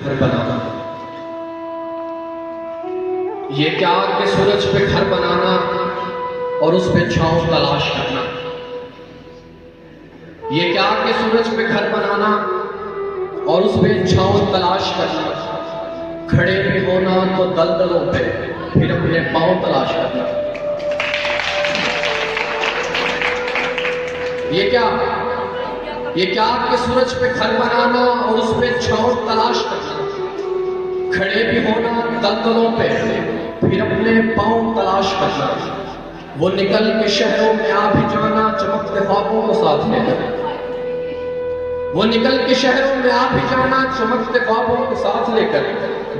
گھر بنانا. یہ کیا کہ سورج پہ گھر بنانا اور اس پہ چھاؤں تلاش کرنا. یہ کیا کہ سورج پہ گھر بنانا اور اس پہ چھاؤں تلاش کرنا. کھڑے بھی ہونا تو دلدلوں پہ پھر اپنے پاؤں تلاش کرنا. یہ کیا کہ سورج پہ گھر بنانا اور اس پہ چھاؤں تلاش کرنا. کھڑے بھی ہونا دلدلوں پہ پھر اپنے پاؤں تلاش کرنا. وہ نکل کے شہروں میں آ بھی جانا چمکتے خوابوں کو ساتھ لے کر. وہ نکل کے شہروں میں آ بھی جانا چمکتے خوابوں کو ساتھ لے کر.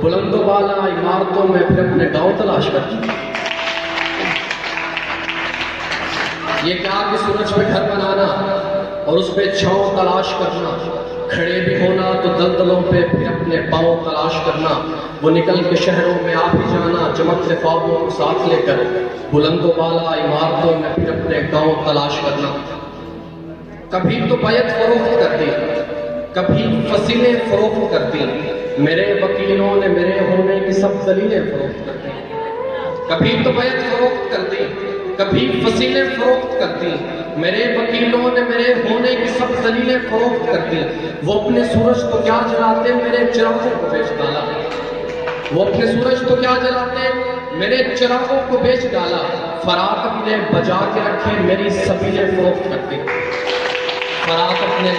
بلند و بالا عمارتوں میں پھر اپنے گاؤں تلاش کرنا. یہ کیا کہ سورج پہ گھر بنانا اور اس پہ چھاؤں تلاش کرنا. کھڑے بھی ہونا تو دلدلوں پہ پھر اپنے پاؤں تلاش کرنا. وہ نکل کے شہروں میں آ بھی جانا چمکتے خوابوں کو ساتھ لے کر. بلند و بالا عمارتوں میں پھر اپنے گاؤں تلاش کرنا. کبھی تو بیعت فروخت کر دی, کبھی فصیلیں فروخت کر دی. میرے وکیلوں نے میرے ہونے کی سب دلیلیں فروخت کر دی. کبھی تو بیعت فروخت کر دی, کبھی فصیلیں فروخت کر دی. میرے وکیلوں نے میرے ہونے کی سب دلیلیں فروخت کر دی. وہ اپنے سورج تو کیا جلاتے میرے چراغوں کو بیچ ڈالا. وہ اپنے سورج تو کیا جلاتے میرے چراغوں کو بیچ ڈالا. فراق اپنے بجا کے رکھے میری سبیلیں فروخت کر دی. فراق اپنے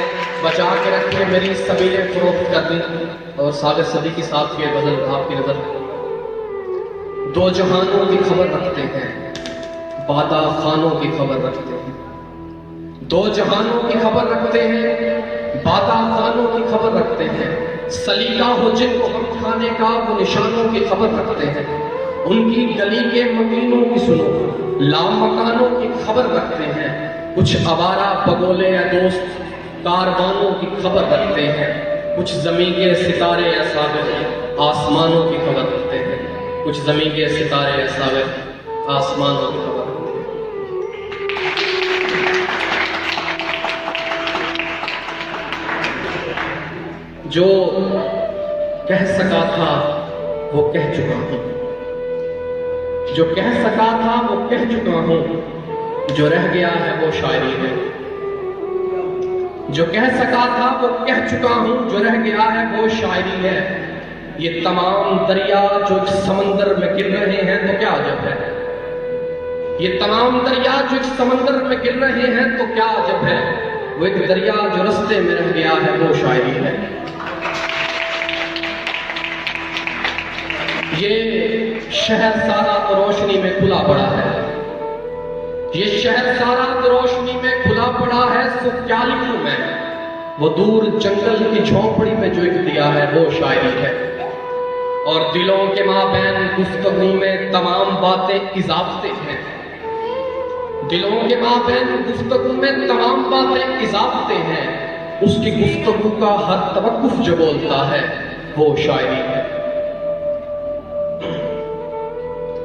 بچا کے رکھے میری سبیلیں فروخت کر دی. اور ساغر صدی کی ساتھ کی غزل آپ کی نظر. دو جہانوں کی خبر رکھتے ہیں, بادہ خانوں کی خبر رکھتے ہیں. دو جہانوں کی خبر رکھتے ہیں, بادہ خانوں کی خبر رکھتے ہیں. سلیقہ ہو جن کو ہم کھانے کا وہ نشانوں کی خبر رکھتے ہیں. ان کی گلی کے مکینوں کی سنو, لامکانوں کی خبر رکھتے ہیں. کچھ آوارہ بگولے یا دوست کاروانوں کی خبر رکھتے ہیں. کچھ زمین کے ستارے یا ساغر آسمانوں کی خبر رکھتے ہیں. کچھ زمین کے ستارے یا ساغر آسمانوں کی خبر رکھتے ہیں. جو کہہ سکا تھا وہ کہہ چکا ہوں. جو کہہ سکا تھا وہ کہہ چکا ہوں. جو رہ گیا ہے وہ شاعری ہے. جو کہہ سکا تھا وہ کہہ چکا ہوں. جو رہ گیا ہے وہ شاعری ہے. یہ تمام دریا جو سمندر میں گر رہے ہیں تو کیا عجب ہے. یہ تمام دریا جو سمندر میں گر رہے ہیں تو کیا عجب ہے. وہ ایک دریا جو رستے میں رہ گیا ہے وہ شاعری ہے. یہ شہر سارا تو روشنی میں کھلا پڑا ہے. یہ شہر سارا تو روشنی میں کھلا پڑا ہے. سو کیا لکھوں میں, وہ دور جنگل کی جھونپڑی میں جو ایک دیا ہے وہ شاعری ہے. اور دلوں کے مابین گفتگو میں تمام باتیں اضافتے ہیں. دلوں کے مابین گفتگو میں تمام باتیں اضافتے ہیں. اس کی گفتگو کا ہر توقف جو بولتا ہے وہ شاعری ہے.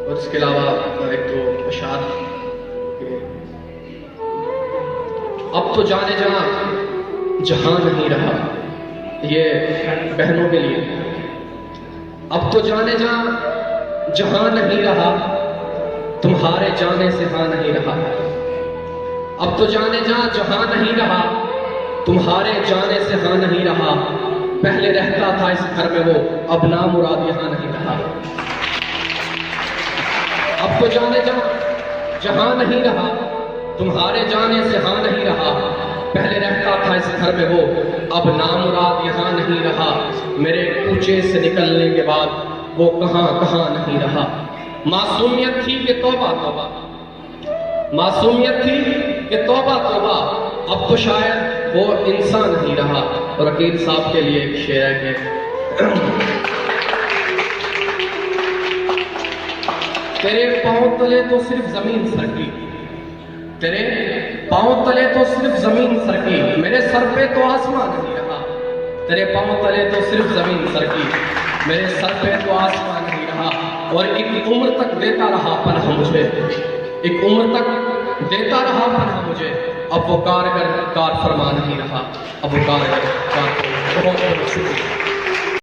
اور اس کے علاوہ ایک دو اشعار. اب تو جانے جہاں نہیں رہا, یہ بہنوں کے لیے. اب تو جانے جہاں نہیں رہا, تمہارے جانے سے ہاں نہیں رہا. اب تو جانے جہاں نہیں رہا, تمہارے جانے سے ہاں نہیں رہا. پہلے رہتا تھا اس گھر میں وہ, اب نامراد یہاں نہیں رہا. اب تو جانے جہاں نہیں رہا, تمہارے جانے سے ہاں نہیں رہا. پہلے رہتا تھا اس گھر میں وہ, اب نامراد یہاں نہیں رہا. میرے کوچے سے نکلنے کے بعد وہ کہاں نہیں رہا. معصومیت تھی کہ توبہ توبہ, معصومیت تھی کہ توبہ توبہ. اب تو شاید وہ انسان نہیں رہا. اور عقیل صاحب کے لیے ایک شعر ہے کہ تیرے پاؤں تلے تو صرف زمین سرکی, تیرے پاؤں تلے تو صرف زمین سرکی. میرے سر پہ تو آسمان نہیں رہا. تیرے پاؤں تلے تو صرف زمین سرکی, میرے سر پہ تو آسمان نہیں رہا. اور ایک عمر تک دیتا رہا پناہ مجھے, ایک عمر تک دیتا رہا پناہ مجھے. اب وہ کارگر کار فرما نہیں رہا, اب وہ کارگر کار فرما. بہت بہت شکریہ.